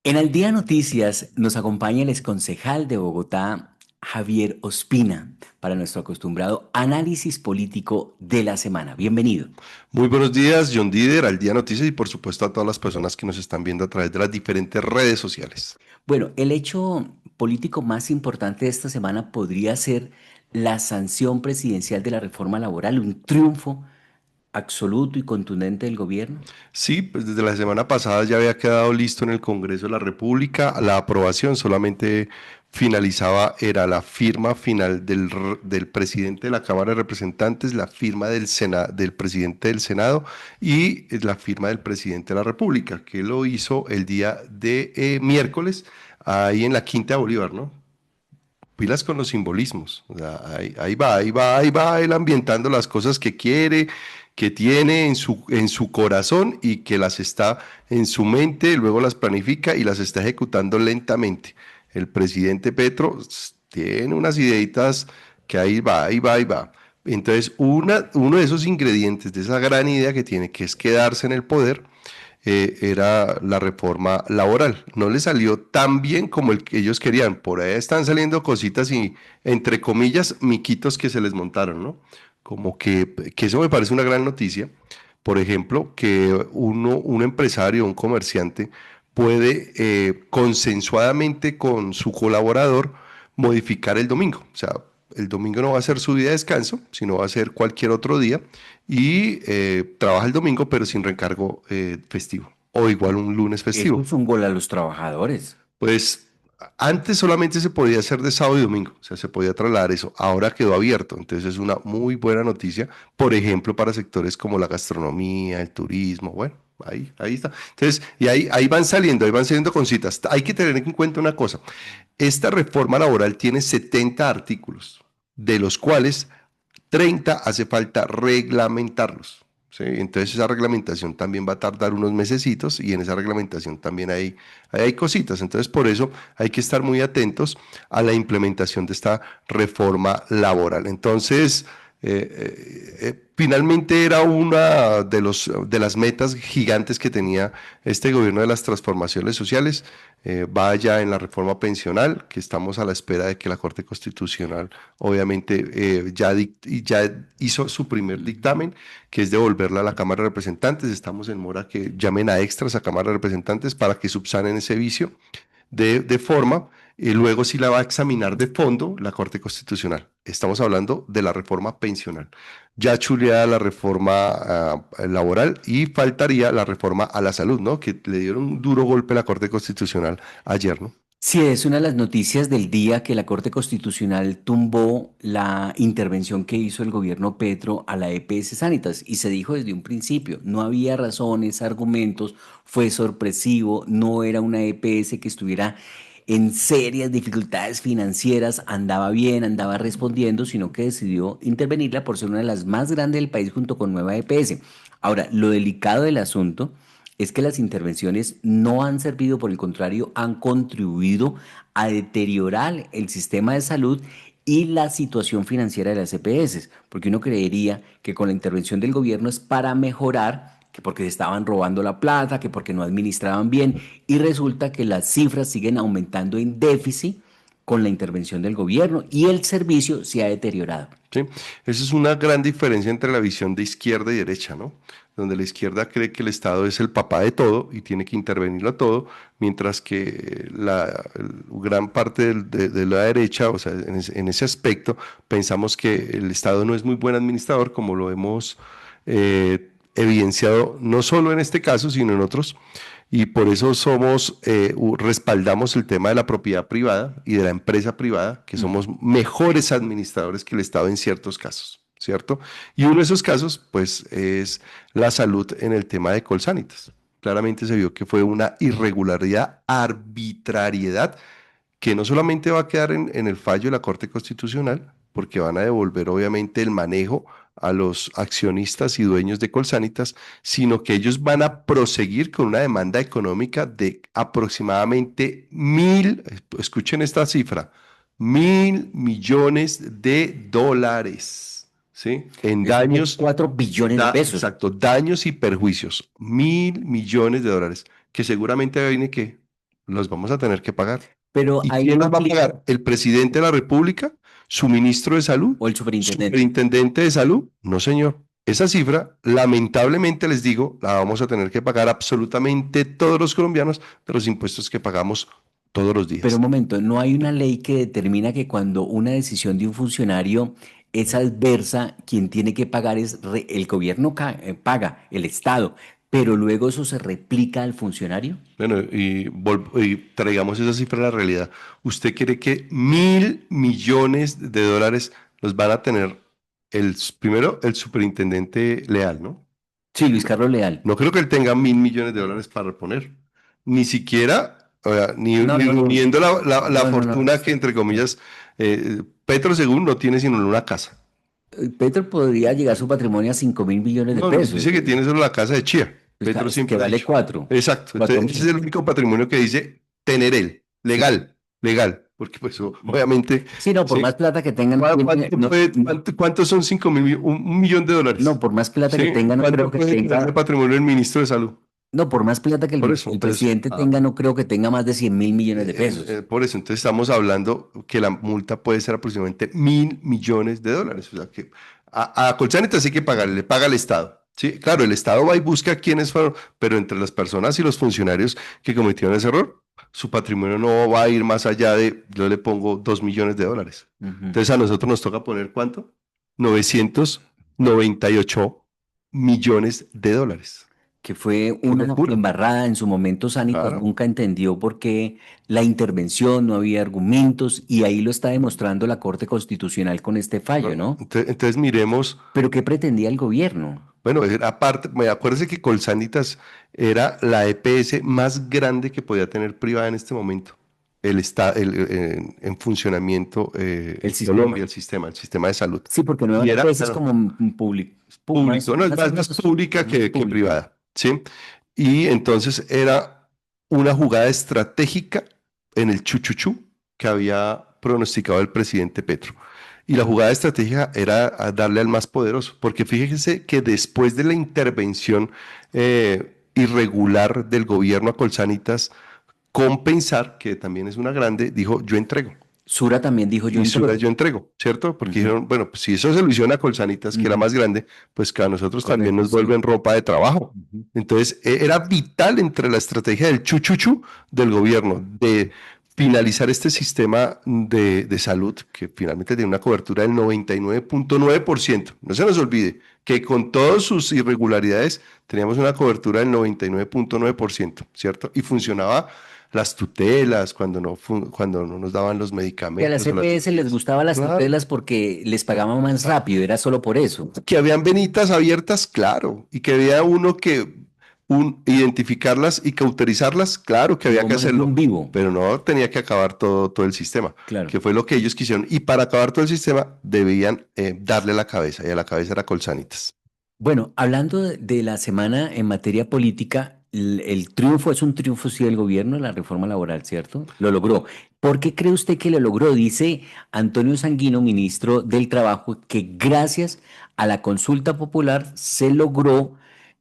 En Al Día Noticias nos acompaña el exconcejal de Bogotá, Javier Ospina, para nuestro acostumbrado análisis político de la semana. Bienvenido. Muy buenos días, John Dider, al Día Noticias y por supuesto a todas las personas que nos están viendo a través de las diferentes redes sociales. Bueno, el hecho político más importante de esta semana podría ser la sanción presidencial de la reforma laboral, un triunfo absoluto y contundente del gobierno. Sí, pues desde la semana pasada ya había quedado listo en el Congreso de la República, la aprobación solamente finalizaba, era la firma final del presidente de la Cámara de Representantes, la firma del presidente del Senado y la firma del presidente de la República, que lo hizo el día de miércoles, ahí en la Quinta de Bolívar, ¿no? Pilas con los simbolismos. O sea, ahí va él ambientando las cosas que quiere, que tiene en su corazón y que las está en su mente, luego las planifica y las está ejecutando lentamente. El presidente Petro tiene unas ideitas que ahí va, ahí va, ahí va. Entonces, uno de esos ingredientes de esa gran idea que tiene, que es quedarse en el poder, era la reforma laboral. No le salió tan bien como el que ellos querían. Por ahí están saliendo cositas y, entre comillas, miquitos que se les montaron, ¿no? Como que eso me parece una gran noticia. Por ejemplo, que un empresario, un comerciante, puede consensuadamente con su colaborador modificar el domingo. O sea, el domingo no va a ser su día de descanso, sino va a ser cualquier otro día y trabaja el domingo pero sin recargo festivo o igual un lunes Eso festivo. es un gol a los trabajadores. Pues antes solamente se podía hacer de sábado y domingo, o sea, se podía trasladar eso. Ahora quedó abierto, entonces es una muy buena noticia, por ejemplo, para sectores como la gastronomía, el turismo, bueno, ahí está. Entonces, y ahí van saliendo cositas. Hay que tener en cuenta una cosa, esta reforma laboral tiene 70 artículos, de los cuales 30 hace falta reglamentarlos. ¿Sí? Entonces esa reglamentación también va a tardar unos mesecitos y en esa reglamentación también hay cositas. Entonces por eso hay que estar muy atentos a la implementación de esta reforma laboral. Entonces, finalmente era una de las metas gigantes que tenía este gobierno de las transformaciones sociales. Va ya en la reforma pensional, que estamos a la espera de que la Corte Constitucional obviamente ya hizo su primer dictamen, que es devolverla a la Cámara de Representantes. Estamos en mora que llamen a extras a Cámara de Representantes para que subsanen ese vicio de forma, y luego sí la va a examinar de fondo la Corte Constitucional. Estamos hablando de la reforma pensional. Ya chuleada la reforma laboral y faltaría la reforma a la salud, ¿no? Que le dieron un duro golpe a la Corte Constitucional ayer, ¿no? Sí, es una de las noticias del día que la Corte Constitucional tumbó la intervención que hizo el gobierno Petro a la EPS Sanitas y se dijo desde un principio, no había razones, argumentos, fue sorpresivo, no era una EPS que estuviera en serias dificultades financieras, andaba bien, andaba respondiendo, sino que decidió intervenirla por ser una de las más grandes del país junto con Nueva EPS. Ahora, lo delicado del asunto es que las intervenciones no han servido, por el contrario, han contribuido a deteriorar el sistema de salud y la situación financiera de las EPS, porque uno creería que con la intervención del gobierno es para mejorar, que porque se estaban robando la plata, que porque no administraban bien, y resulta que las cifras siguen aumentando en déficit con la intervención del gobierno y el servicio se ha deteriorado. ¿Sí? Esa es una gran diferencia entre la visión de izquierda y derecha, ¿no? Donde la izquierda cree que el Estado es el papá de todo y tiene que intervenirlo a todo, mientras que gran parte de la derecha, o sea, en ese aspecto, pensamos que el Estado no es muy buen administrador, como lo hemos evidenciado no solo en este caso, sino en otros, y por eso respaldamos el tema de la propiedad privada y de la empresa privada, que somos mejores administradores que el Estado en ciertos casos, ¿cierto? Y uno de esos casos, pues, es la salud en el tema de Colsanitas. Claramente se vio que fue una irregularidad, arbitrariedad, que no solamente va a quedar en el fallo de la Corte Constitucional, porque van a devolver obviamente el manejo a los accionistas y dueños de Colsanitas, sino que ellos van a proseguir con una demanda económica de aproximadamente escuchen esta cifra, 1.000 millones de dólares, ¿sí? En Eso son daños, 4 billones de pesos. daños y perjuicios, 1.000 millones de dólares, que seguramente viene que los vamos a tener que pagar. Pero ¿Y ahí quién no los va a aplica, pagar? ¿El presidente de la República? ¿Su ministro de Salud? o el superintendente. ¿Superintendente de Salud? No, señor. Esa cifra, lamentablemente les digo, la vamos a tener que pagar absolutamente todos los colombianos de los impuestos que pagamos todos los Pero un días. momento, ¿no hay una ley que determina que cuando una decisión de un funcionario es adversa, quien tiene que pagar es el gobierno paga, el Estado, pero luego eso se replica al funcionario? Bueno, y traigamos esa cifra a la realidad. ¿Usted cree que 1.000 millones de dólares los van a tener primero el superintendente Leal, ¿no? Sí, Luis Carlos Leal. No creo que él tenga 1.000 millones de dólares para reponer. Ni siquiera, o sea, No, ni no, no, reuniendo la no, no, no. fortuna que, entre comillas, Petro según no tiene sino una casa. Petro podría llegar su patrimonio a 5.000 millones de No, no, pesos. dice que tiene solo la casa de Chía. Pues, Petro es que siempre ha vale dicho. cuatro, Exacto. cuatro Entonces, ese es mil. el único patrimonio que dice tener él. Sí. Legal, legal. Porque, pues, obviamente, Sí, no, por sí. más plata que tengan, no tiene- ¿Cuánto no, puede, cuántos son 5.000, un millón de no, dólares? por más plata que ¿Sí? tenga, no creo ¿Cuánto que puede tener de tenga. patrimonio el ministro de Salud? No, por más plata que Por eso, el entonces, presidente tenga, no creo que tenga más de 100.000 millones de pesos. por eso, entonces estamos hablando que la multa puede ser aproximadamente 1.000 millones de dólares. O sea que a Colchanitas hay que pagarle, le paga el Estado. Sí, claro, el Estado va y busca quiénes fueron, pero entre las personas y los funcionarios que cometieron ese error, su patrimonio no va a ir más allá de, yo le pongo 2 millones de dólares. Ujú. Entonces a nosotros nos toca poner ¿cuánto? 998 millones de dólares. Que fue ¡Qué una locura! embarrada en su momento. Sánico Claro. nunca entendió por qué la intervención, no había argumentos, y ahí lo está demostrando la Corte Constitucional con este fallo, ¿No? ¿no? Entonces miremos. Pero ¿qué pretendía el gobierno? Bueno, era parte, acuérdese que Colsanitas era la EPS más grande que podía tener privada en este momento. En funcionamiento El en Colombia, sistema. el sistema de salud. Sí, porque Y nuevas era veces como más, público, no, es más o más menos, pública más que público. privada, ¿sí? Y entonces era una jugada estratégica en el chuchuchú que había pronosticado el presidente Petro. Y la jugada estratégica era a darle al más poderoso, porque fíjense que después de la intervención irregular del gobierno a Colsanitas, Compensar, que también es una grande, dijo yo entrego. Sura también dijo yo Y Sura entrego. yo entrego, ¿cierto? Porque Ujú, dijeron, bueno, pues si eso se lo hicieron a Colsanitas, que era ujú. más grande, pues que a nosotros también Correcto, nos sí. vuelven ropa de trabajo. Ujú. Entonces, era vital entre la estrategia del chuchuchu del gobierno de finalizar este sistema de salud, que finalmente tiene una cobertura del 99.9%. No se nos olvide que con todas sus irregularidades teníamos una cobertura del 99.9%, ¿cierto? Y funcionaba las tutelas, cuando no nos daban los Y a las medicamentos o las CPS les guías. gustaban las Claro. tutelas porque les pagaban más rápido, era solo por eso. Que habían venitas abiertas, claro. Y que había uno que identificarlas y cauterizarlas, claro que había No que más de hacerlo. un vivo, Pero no tenía que acabar todo el sistema, claro. que fue lo que ellos quisieron. Y para acabar todo el sistema debían darle a la cabeza, y a la cabeza era Colsanitas. Bueno, hablando de la semana en materia política, el triunfo es un triunfo sí del gobierno, la reforma laboral, ¿cierto? Lo logró. ¿Por qué cree usted que lo logró? Dice Antonio Sanguino, ministro del Trabajo, que gracias a la consulta popular se logró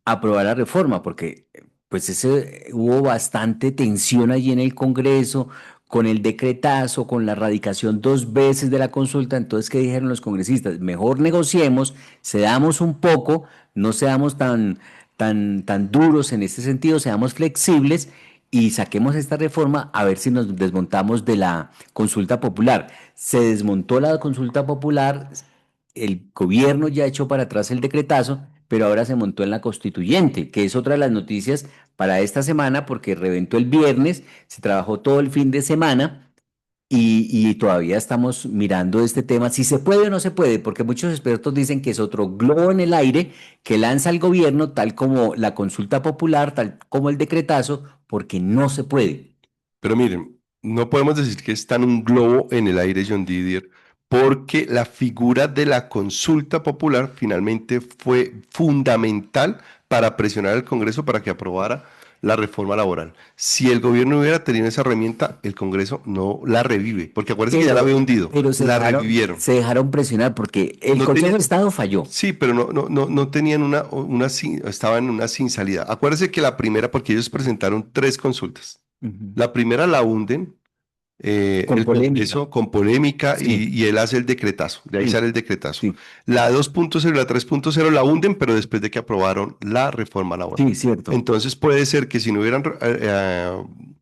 aprobar la reforma, porque pues hubo bastante tensión allí en el Congreso, con el decretazo, con la radicación dos veces de la consulta. Entonces, ¿qué dijeron los congresistas? Mejor negociemos, cedamos un poco, no seamos tan duros en este sentido, seamos flexibles y saquemos esta reforma a ver si nos desmontamos de la consulta popular. Se desmontó la consulta popular, el gobierno ya echó para atrás el decretazo, pero ahora se montó en la constituyente, que es otra de las noticias para esta semana porque reventó el viernes, se trabajó todo el fin de semana. Y todavía estamos mirando este tema, si se puede o no se puede, porque muchos expertos dicen que es otro globo en el aire que lanza el gobierno, tal como la consulta popular, tal como el decretazo, porque no se puede. Pero miren, no podemos decir que está en un globo en el aire John Didier, porque la figura de la consulta popular finalmente fue fundamental para presionar al Congreso para que aprobara la reforma laboral. Si el gobierno hubiera tenido esa herramienta, el Congreso no la revive, porque acuérdense que ya la había hundido, Pero la revivieron. se dejaron presionar porque el No Consejo tenía, de Estado falló. sí, pero no tenían estaban en una sin salida. Acuérdense que la primera, porque ellos presentaron tres consultas. Ujú. La primera la hunden, Con el polémica. Congreso con polémica Sí, y él hace el decretazo, de ahí sí, sale el decretazo. sí, La 2.0 y la 3.0 la hunden, pero después de que aprobaron la reforma laboral. sí, cierto. Entonces puede ser que si no hubieran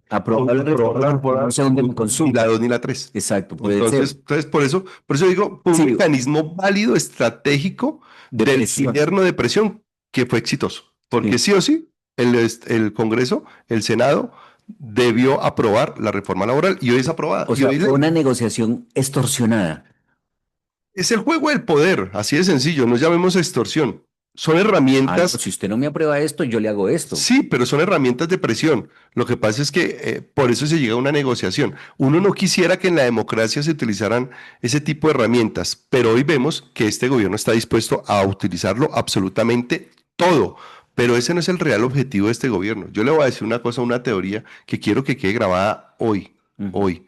Aprobado la aprobado la reforma, no reforma, sé dónde me ni la consulta. 2 ni la 3. Exacto, puede ser. Entonces por eso digo, fue un Sí, mecanismo válido, estratégico del depresión. gobierno de presión que fue exitoso. Porque Sí. sí o sí, el Congreso, el Senado, debió aprobar la reforma laboral y hoy es aprobada. O Y sea, hoy es fue ley. una negociación extorsionada. Es el juego del poder, así de sencillo, no llamemos extorsión. Son Ah, no, herramientas. si usted no me aprueba esto, yo le hago esto. Sí, pero son herramientas de presión. Lo que pasa es que por eso se llega a una negociación. Uno no quisiera que en la democracia se utilizaran ese tipo de herramientas, pero hoy vemos que este gobierno está dispuesto a utilizarlo absolutamente todo. Pero ese no es el real objetivo de este gobierno. Yo le voy a decir una cosa, una teoría que quiero que quede grabada hoy. Ujú. Hoy,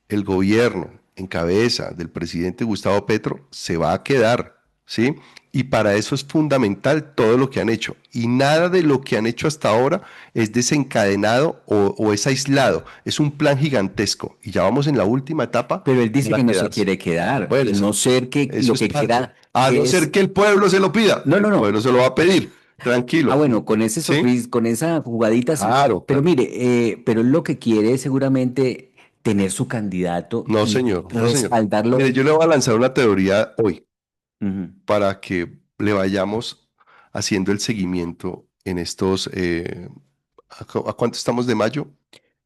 el gobierno en cabeza del presidente Gustavo Petro se va a quedar, ¿sí? Y para eso es fundamental todo lo que han hecho. Y nada de lo que han hecho hasta ahora es desencadenado o es aislado. Es un plan gigantesco. Y ya vamos en la última etapa Pero él dice que para no se quedarse. quiere quedar, Bueno, y no ser que eso lo es que parte. quiera A no ser es. que el pueblo se lo pida. No, no, El no. pueblo se lo va a pedir. Ah, Tranquilo. bueno, con ese ¿Sí? con esa jugadita sí. Claro, Pero claro. mire, pero él lo que quiere es seguramente tener su candidato No, y señor. No, señor. respaldarlo. Mire, yo le voy a lanzar una teoría hoy, Ujú. para que le vayamos haciendo el seguimiento en estos, ¿a cuánto estamos de mayo?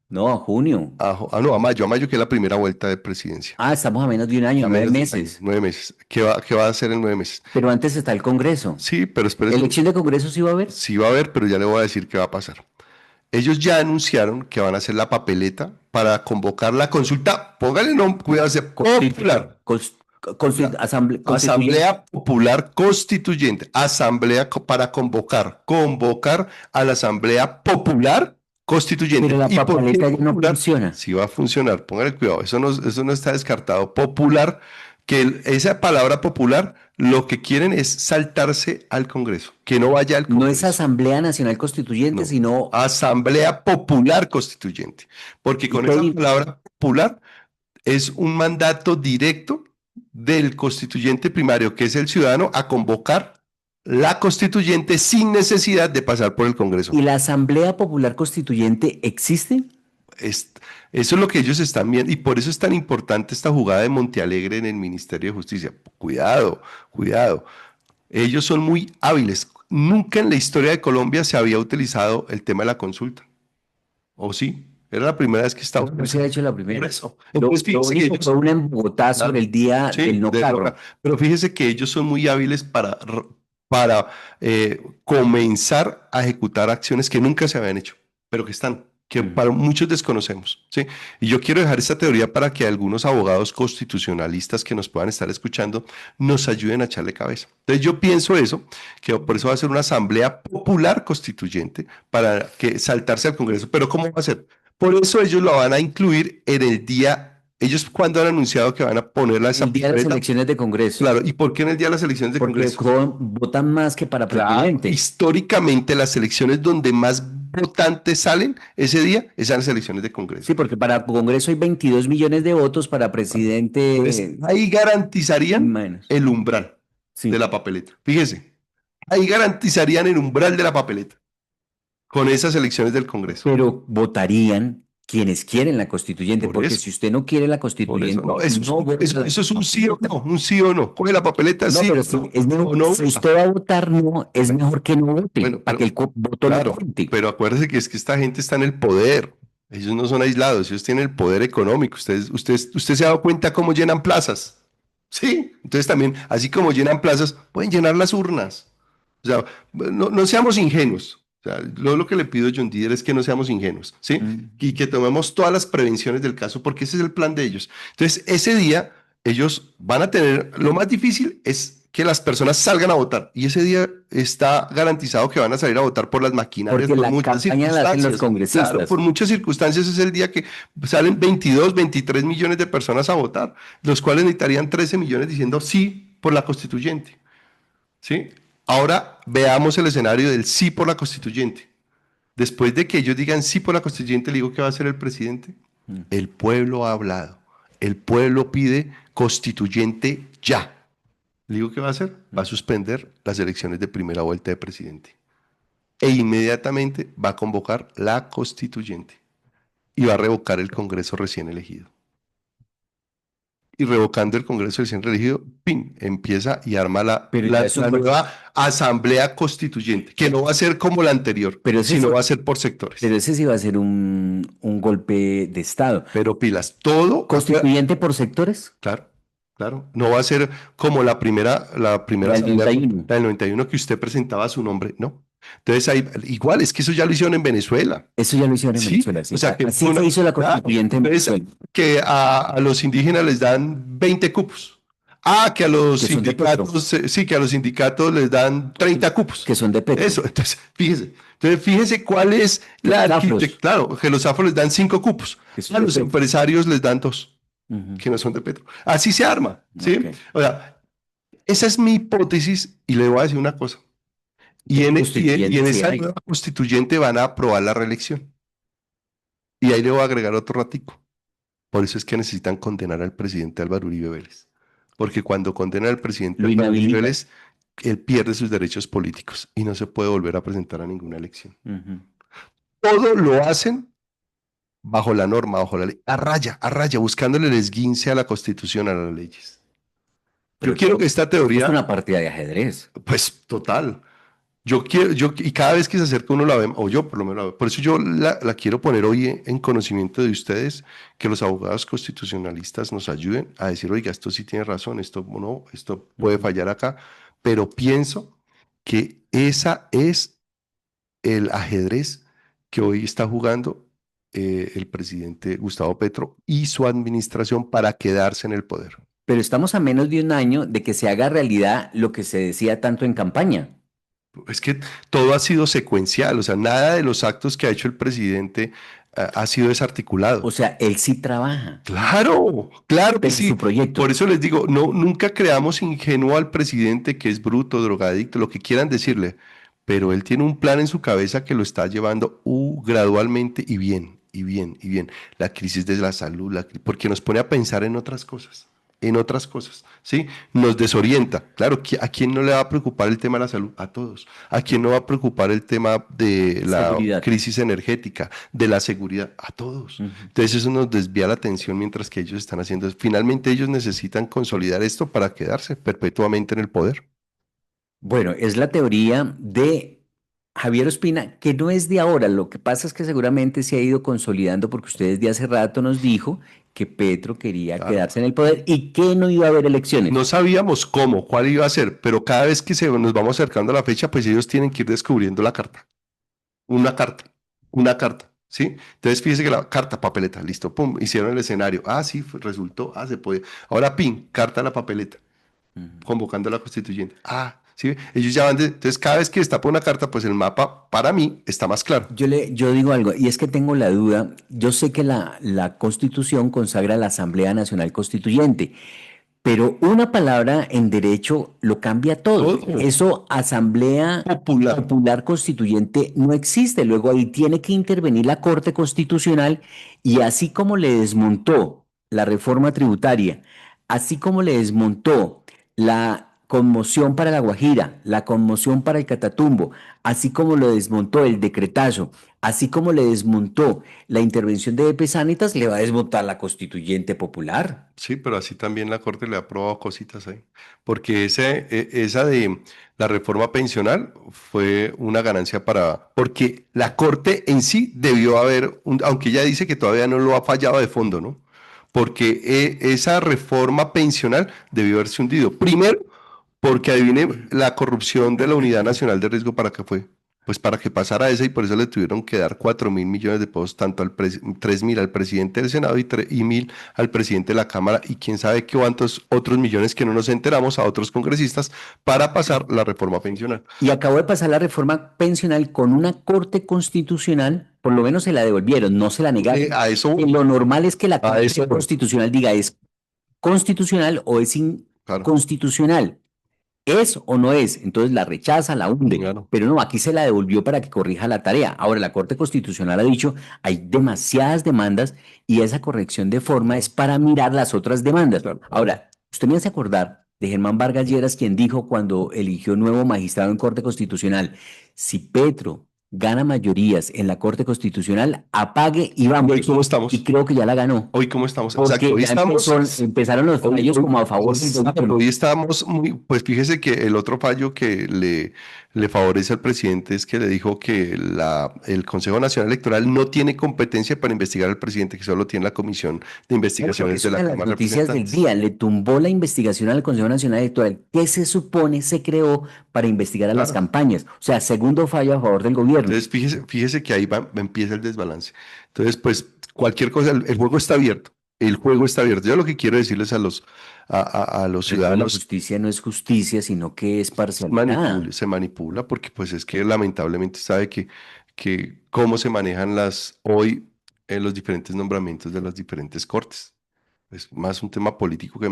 No, a junio. No, a mayo que es la primera vuelta de presidencia. Ah, estamos a menos de un año, A nueve menos de un año, meses. 9 meses. Qué va a hacer en 9 meses? Pero antes está el Congreso. Sí, pero espérese, ¿Elección de Congreso sí va a haber? sí va a haber, pero ya le voy a decir qué va a pasar. Ellos ya anunciaron que van a hacer la papeleta para convocar la consulta, póngale nombre, cuidado, popular. La Constituyente. Asamblea Popular Constituyente, para convocar a la Asamblea Popular Pero Constituyente. la ¿Y por qué papeleta ya no popular? funciona. Sí va a funcionar, póngale cuidado, eso no está descartado. Popular, que esa palabra popular lo que quieren es saltarse al Congreso, que no vaya al No es Congreso. Asamblea Nacional Constituyente, No, sino. Asamblea Popular Constituyente, porque ¿Y con esa qué? palabra popular es un mandato directo del constituyente primario, que es el ciudadano, a convocar la constituyente sin necesidad de pasar por el Congreso. ¿Y la Asamblea Popular Constituyente existe? Es- Eso es lo que ellos están viendo y por eso es tan importante esta jugada de Montealegre en el Ministerio de Justicia. Cuidado, cuidado. Ellos son muy hábiles. Nunca en la historia de Colombia se había utilizado el tema de la consulta. ¿O sí? Era la primera vez que estaba No, no se ha utilizado. hecho la Por primera. eso. Lo, Entonces, lo fíjense que único fue ellos, una en Bogotá sobre claro, el día del sí, no carro. pero fíjese que ellos son muy hábiles para comenzar a ejecutar acciones que nunca se habían hecho, pero que están, que Ujú. para muchos desconocemos, ¿sí? Y yo quiero dejar esta teoría para que algunos abogados constitucionalistas que nos puedan estar escuchando nos ayuden a echarle cabeza. Entonces yo pienso eso, que por eso va a ser una asamblea popular constituyente para que saltarse al Congreso. Pero ¿cómo va a ser? Por eso ellos lo van a incluir en el día, ellos cuando han anunciado que van a poner esa El día de las papeleta, elecciones de Congreso. claro, ¿y por qué en el día de las elecciones de Porque Congreso? votan más que para Claro, presidente. históricamente las elecciones donde más votantes salen ese día, esas son las elecciones de Sí, Congreso. porque para Congreso hay 22 millones de votos, para Entonces, presidente ahí garantizarían menos. el umbral de Sí, la papeleta. Fíjese, ahí garantizarían el umbral de la papeleta con esas elecciones del Congreso. pero votarían quienes quieren la constituyente, Por porque eso. si usted no quiere la Por eso, constituyente, no, eso es no vota la eso es un sí o papeleta. no, un sí o no. Coge la papeleta, No, sí pero o no, es o mejor, no si vota. usted va a votar, no, es mejor que no vote, Bueno, para que pero el voto no claro, cuente. pero acuérdese que es que esta gente está en el poder. Ellos no son aislados, ellos tienen el poder económico. Usted se ha dado cuenta cómo llenan plazas. Sí, entonces también, así como llenan plazas, pueden llenar las urnas. O sea, no seamos ingenuos. O sea, lo que le pido a John Deere es que no seamos ingenuos, ¿sí? Mm. Y que tomemos todas las prevenciones del caso, porque ese es el plan de ellos. Entonces, ese día, ellos van a tener, lo más difícil es que las personas salgan a votar. Y ese día está garantizado que van a salir a votar por las maquinarias, Porque por la muchas campaña la hacen los circunstancias. Claro, congresistas. por muchas circunstancias es el día que salen 22, 23 millones de personas a votar, los cuales necesitarían 13 millones diciendo sí por la constituyente. ¿Sí? Ahora veamos el escenario del sí por la constituyente. Después de que ellos digan sí por la constituyente, le digo que va a hacer el presidente. Mm. El pueblo ha hablado. El pueblo pide constituyente ya. Le digo que va a hacer. Va a suspender las elecciones de primera vuelta de presidente. E inmediatamente va a convocar la constituyente. Y va a revocar el Congreso recién elegido. Y revocando el Congreso recién elegido, ¡pin! Empieza y arma Pero ya eso la fue, nueva Asamblea Constituyente, que no va a ser como la anterior, pero ese sino fue, va a ser por sectores. pero ese sí va a ser un golpe de Estado. Pero pilas, todo, ¿Constituyente por sectores? claro, claro, no va a ser como la primera La del asamblea, 91. la del 91 que usted presentaba su nombre, no. Entonces, ahí, igual, es que eso ya lo hicieron en Venezuela, Eso ya lo hicieron en ¿sí? Venezuela, O sí. sea, que Así se hizo la constituyente en entonces, Venezuela, que a los indígenas les dan 20 cupos. Ah, que a los que son de Petro, sindicatos, sí, que a los sindicatos les dan 30 cupos. que son de Petro. Eso, entonces fíjese cuál es Que la los afros, arquitectura. Claro, que los afros les dan 5 cupos, que son a de los Petro. empresarios les dan 2 Ujú. que no son de Petro. Así se arma, ¿sí? Ok. O sea, esa es mi hipótesis y le voy a decir una cosa. ¿Qué Y constituyente en sí esa hay? nueva constituyente van a aprobar la reelección. Y ahí le voy a agregar otro ratico. Por eso es que necesitan condenar al presidente Álvaro Uribe Vélez. Porque cuando condenan al presidente Lo Álvaro Uribe inhabilita. Vélez, él pierde sus derechos políticos y no se puede volver a presentar a ninguna elección. Ujú. Todo lo hacen bajo la norma, bajo la ley, a raya, buscándole el esguince a la constitución, a las leyes. Yo Pero quiero que esta esto es teoría, una partida de ajedrez. pues total, y cada vez que se acerca uno la ve, o yo por lo menos la veo. Por eso yo la quiero poner hoy en conocimiento de ustedes, que los abogados constitucionalistas nos ayuden a decir, oiga, esto sí tiene razón, esto no, esto puede Ujú. fallar acá, pero pienso que esa es el ajedrez que hoy está jugando el presidente Gustavo Petro y su administración para quedarse en el poder. Pero estamos a menos de un año de que se haga realidad lo que se decía tanto en campaña. Es que todo ha sido secuencial, o sea, nada de los actos que ha hecho el presidente ha sido O desarticulado. sea, él sí trabaja, Claro, claro que pero sí. su proyecto. Por eso les digo, no, nunca creamos ingenuo al presidente que es bruto, drogadicto, lo que quieran decirle, pero él tiene un plan en su cabeza que lo está llevando gradualmente y bien, y bien, y bien. La crisis de la salud, porque nos pone a pensar en otras cosas, ¿sí? Nos desorienta. Claro, ¿a quién no le va a preocupar el tema de la salud? A todos. ¿A quién no va a preocupar el tema de la Seguridad. crisis energética, de la seguridad? A todos. Ujú. Entonces eso nos desvía la atención mientras que ellos están haciendo eso. Finalmente ellos necesitan consolidar esto para quedarse perpetuamente en el poder. Bueno, es la teoría de Javier Ospina, que no es de ahora. Lo que pasa es que seguramente se ha ido consolidando porque usted desde hace rato nos dijo que Petro quería Claro. quedarse en el poder y que no iba a haber elecciones. No sabíamos cómo, cuál iba a ser, pero cada vez que nos vamos acercando a la fecha, pues ellos tienen que ir descubriendo la carta. Una carta, una carta, ¿sí? Entonces fíjese que la carta, papeleta, listo, pum, hicieron el escenario. Ah, sí, resultó, se puede. Ahora, pin, carta a la papeleta, Ujú. convocando a la constituyente. Ah, sí, ellos ya van entonces cada vez que destapa una carta, pues el mapa para mí está más claro. Yo digo algo, y es que tengo la duda. Yo sé que la Constitución consagra la Asamblea Nacional Constituyente, pero una palabra en derecho lo cambia todo. Todo Eso, Asamblea popular. Popular Constituyente, no existe. Luego ahí tiene que intervenir la Corte Constitucional y así como le desmontó la reforma tributaria, así como le desmontó la conmoción para la Guajira, la conmoción para el Catatumbo, así como lo desmontó el decretazo, así como le desmontó la intervención de EPE Sanitas, le va a desmontar la Constituyente Popular. Sí, pero así también la Corte le ha aprobado cositas ahí. Porque esa de la reforma pensional fue una ganancia porque la Corte en sí debió haber, aunque ella dice que todavía no lo ha fallado de fondo, ¿no? Porque esa reforma pensional debió haberse hundido. Primero, porque adivine la corrupción de la Unidad Nacional de Riesgo para qué fue. Pues para que pasara esa y por eso le tuvieron que dar 4.000 millones de pesos, tanto 3.000 al presidente del Senado y 1.000 al presidente de la Cámara y quién sabe qué cuántos otros millones que no nos enteramos a otros congresistas para pasar la reforma pensional. Y acabó de pasar la reforma pensional con una corte constitucional, por lo menos se la devolvieron, no se la negaron. A eso, Y lo normal es que la a eso, corte constitucional diga es constitucional o es claro. inconstitucional. ¿Es o no es? Entonces la rechaza, la hunde. Claro. Pero no, aquí se la devolvió para que corrija la tarea. Ahora, la Corte Constitucional ha dicho, hay demasiadas demandas y esa corrección de forma es Claro, para mirar las otras demandas. claro. Ahora, usted me hace acordar de Germán Vargas Lleras, quien dijo cuando eligió nuevo magistrado en Corte Constitucional, si Petro gana mayorías en la Corte Constitucional, apague y ¿Y hoy vamos. cómo Y estamos? creo que ya la ganó, Hoy cómo estamos. Exacto, porque hoy ya estamos. empezaron los fallos como a favor del Exacto, gobierno. hoy estábamos muy, pues fíjese que el otro fallo que le favorece al presidente es que le dijo que el Consejo Nacional Electoral no tiene competencia para investigar al presidente, que solo tiene la Comisión de Eso Investigaciones es de una la de las Cámara de noticias del Representantes. día. Le tumbó la investigación al Consejo Nacional Electoral. ¿Qué se supone se creó para investigar a las Claro. campañas? O sea, segundo fallo a favor del gobierno. Entonces, fíjese que ahí empieza el desbalance. Entonces, pues, cualquier cosa, el juego está abierto. El juego está abierto. Yo lo que quiero decirles a los Entonces la ciudadanos, justicia no es justicia, sino que es parcialidad. se manipula, porque pues es que lamentablemente sabe que cómo se manejan hoy los diferentes nombramientos de las diferentes cortes. Es más un tema político que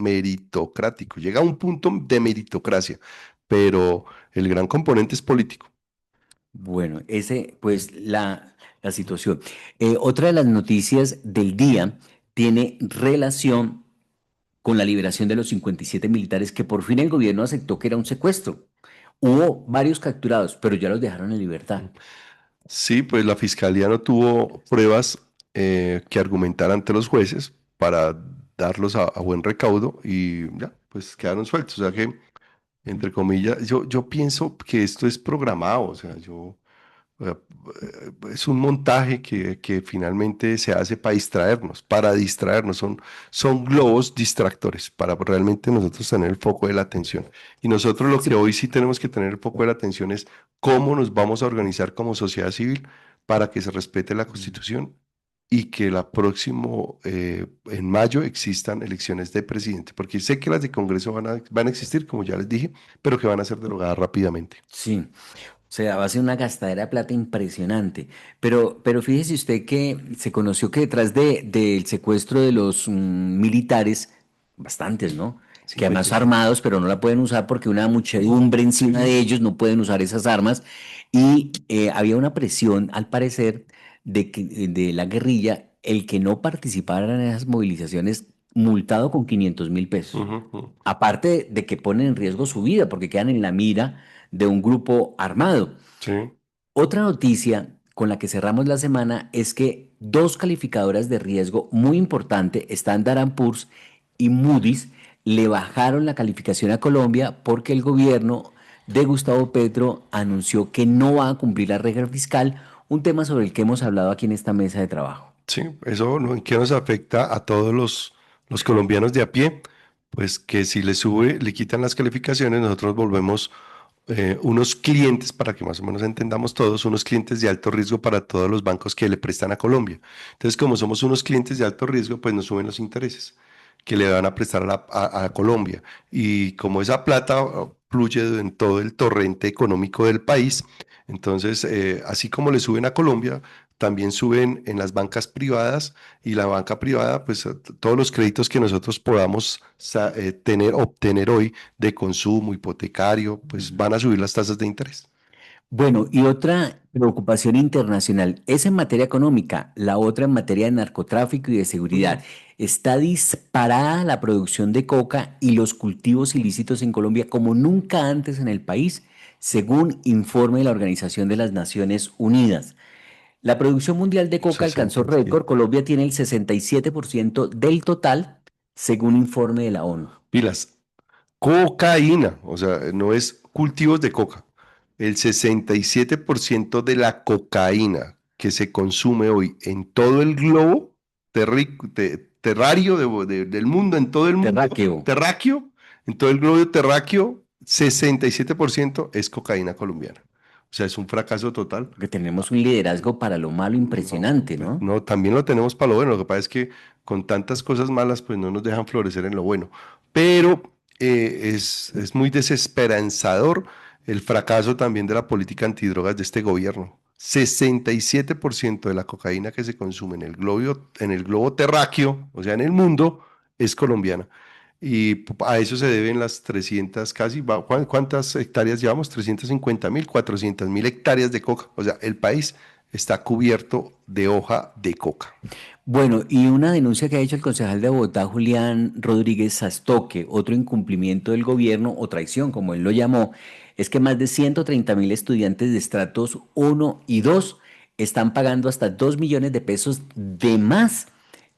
meritocrático. Llega a un punto de meritocracia, pero el gran componente es político. Bueno, ese, pues la situación. Otra de las noticias del día tiene relación con la liberación de los 57 militares que por fin el gobierno aceptó que era un secuestro. Hubo varios capturados, pero ya los dejaron en libertad. Sí, pues la fiscalía no tuvo pruebas que argumentar ante los jueces para darlos a buen recaudo y ya, pues quedaron sueltos. O sea que, entre comillas, yo pienso que esto es programado, o sea, eh, es un montaje que finalmente se hace para distraernos, son globos distractores, para realmente nosotros tener el foco de la atención. Y nosotros lo que Sí. hoy sí tenemos que tener el foco de la atención es cómo nos vamos a organizar como sociedad civil para que se respete la Constitución y que en mayo existan elecciones de presidente, porque sé que las de Congreso van a existir, como ya les dije, pero que van a ser derogadas rápidamente. Sí, o sea, va a ser una gastadera de plata impresionante. Pero fíjese usted que se conoció que detrás del secuestro de los militares, bastantes, ¿no? Que además 57. armados, pero no la pueden usar porque una muchedumbre encima de ellos no pueden usar esas armas. Y había una presión, al parecer, de la guerrilla, el que no participara en esas movilizaciones, multado con 500.000 pesos. Ujú, ujú. Aparte de que ponen en riesgo su vida porque quedan en la mira de un grupo armado. Sí. Otra noticia con la que cerramos la semana es que dos calificadoras de riesgo muy importante, Standard Poor's y Moody's, le bajaron la calificación a Colombia porque el gobierno de Gustavo Petro anunció que no va a cumplir la regla fiscal, un tema sobre el que hemos hablado aquí en esta mesa de trabajo. Sí, eso ¿en qué nos afecta a todos los colombianos de a pie? Pues que si le sube, le quitan las calificaciones, nosotros volvemos unos clientes, para que más o menos entendamos todos, unos clientes de alto riesgo para todos los bancos que le prestan a Colombia. Entonces, como somos unos clientes de alto riesgo, pues nos suben los intereses que le van a prestar a Colombia. Y como esa plata fluye en todo el torrente económico del país, entonces, así como le suben a Colombia, también suben en las bancas privadas y la banca privada, pues todos los créditos que nosotros podamos obtener hoy de consumo hipotecario, pues van a subir las tasas de interés. Bueno, y otra preocupación internacional es en materia económica, la otra en materia de narcotráfico y de seguridad. Está disparada la producción de coca y los cultivos ilícitos en Colombia como nunca antes en el país, según informe de la Organización de las Naciones Unidas. La producción mundial de coca alcanzó 67. récord, Colombia tiene el 67% del total, según informe de la ONU. Pilas, cocaína, o sea, no es cultivos de coca. El 67% de la cocaína que se consume hoy en todo el globo terrario del mundo, en todo el mundo Terráqueo, terráqueo, en todo el globo terráqueo, 67% es cocaína colombiana. O sea, es un fracaso total. que tenemos un liderazgo para lo malo No, impresionante, ¿no? no, también lo tenemos para lo bueno. Lo que pasa es que con tantas cosas malas, pues no nos dejan florecer en lo bueno. Pero es muy desesperanzador el fracaso también de la política antidrogas de este gobierno. 67% de la cocaína que se consume en el globo terráqueo, o sea, en el mundo, es colombiana. a eso se deben las 300 casi, ¿cuántas hectáreas llevamos? 350.000, 400.000 hectáreas de coca. O sea, el país está cubierto de hoja de coca. Bueno, y una denuncia que ha hecho el concejal de Bogotá, Julián Rodríguez Sastoque, otro incumplimiento del gobierno o traición, como él lo llamó, es que más de 130.000 estudiantes de estratos uno y 2 están pagando hasta 2 millones de pesos de más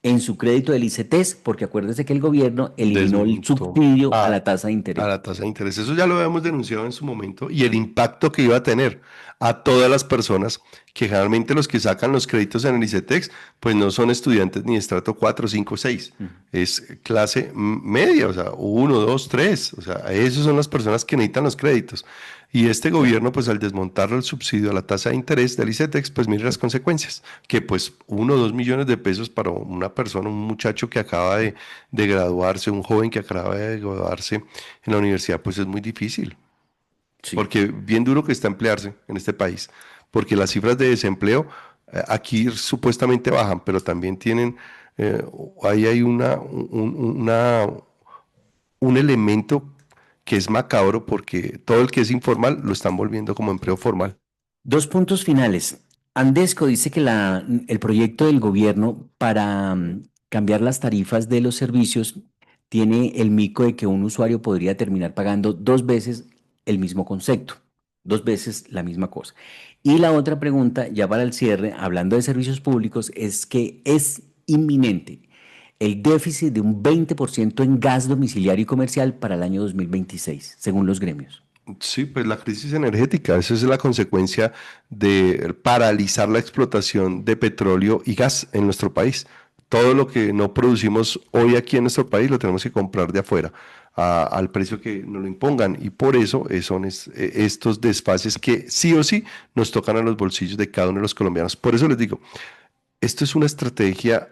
en su crédito del ICETEX, porque acuérdese que el gobierno eliminó el Desmontó subsidio a a, la tasa de a interés. la tasa de interés. Eso ya lo habíamos denunciado en su momento y el impacto que iba a tener a todas las personas, que generalmente los que sacan los créditos en el ICETEX, pues no son estudiantes ni de estrato 4, 5, 6, Ujú. es clase media, o sea, uno, 2, 3, o sea, esas son las personas que necesitan los créditos. Y este gobierno, pues al desmontarle el subsidio a la tasa de interés del ICETEX, pues mire las consecuencias, que pues 1 o 2 millones de pesos para una persona, un muchacho que acaba de graduarse, un joven que acaba de graduarse en la universidad, pues es muy difícil, Sí. porque bien duro que está emplearse en este país, porque las cifras de desempleo aquí supuestamente bajan, pero también tienen, eh, ahí hay un elemento que es macabro porque todo el que es informal lo están volviendo como empleo formal. Dos puntos finales. Andesco dice que el proyecto del gobierno para cambiar las tarifas de los servicios tiene el mico de que un usuario podría terminar pagando dos veces el mismo concepto, dos veces la misma cosa. Y la otra pregunta, ya para el cierre, hablando de servicios públicos, es que es inminente el déficit de un 20% en gas domiciliario y comercial para el año 2026, según los gremios. Sí, pues la crisis energética, esa es la consecuencia de paralizar la explotación de petróleo y gas en nuestro país. Todo lo que no producimos hoy aquí en nuestro país lo tenemos que comprar de afuera al precio que nos lo impongan y por eso son estos desfases que sí o sí nos tocan a los bolsillos de cada uno de los colombianos. Por eso les digo, esto es una estrategia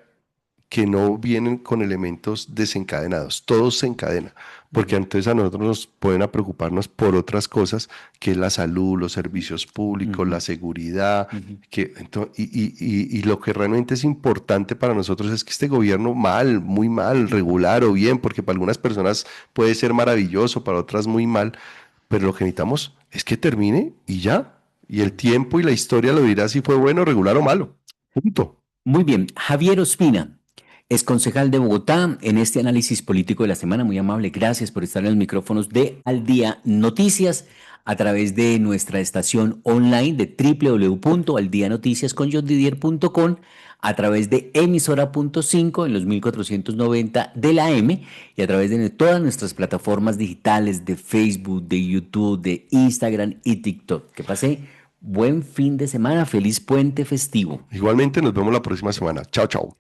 que no vienen con elementos desencadenados, todo se encadena, porque Ujú, entonces a nosotros nos pueden a preocuparnos por otras cosas, que es la salud, los servicios públicos, ujú, la seguridad, ujú. y lo que realmente es importante para nosotros es que este gobierno mal, muy mal, regular o bien, porque para algunas personas puede ser maravilloso, para otras muy mal, pero lo que necesitamos es que termine y ya, y el tiempo y la historia lo dirá si fue bueno, regular o malo. Punto. Muy bien, Javier Ospina, es concejal de Bogotá en este análisis político de la semana. Muy amable, gracias por estar en los micrófonos de Al Día Noticias a través de nuestra estación online de www.aldianoticiasconjohndidier.com, a través de emisora.5 en los 1490 de la M y a través de todas nuestras plataformas digitales de Facebook, de YouTube, de Instagram y TikTok. Que pase buen fin de semana, feliz puente festivo. Igualmente nos vemos la próxima semana. Chao, chao.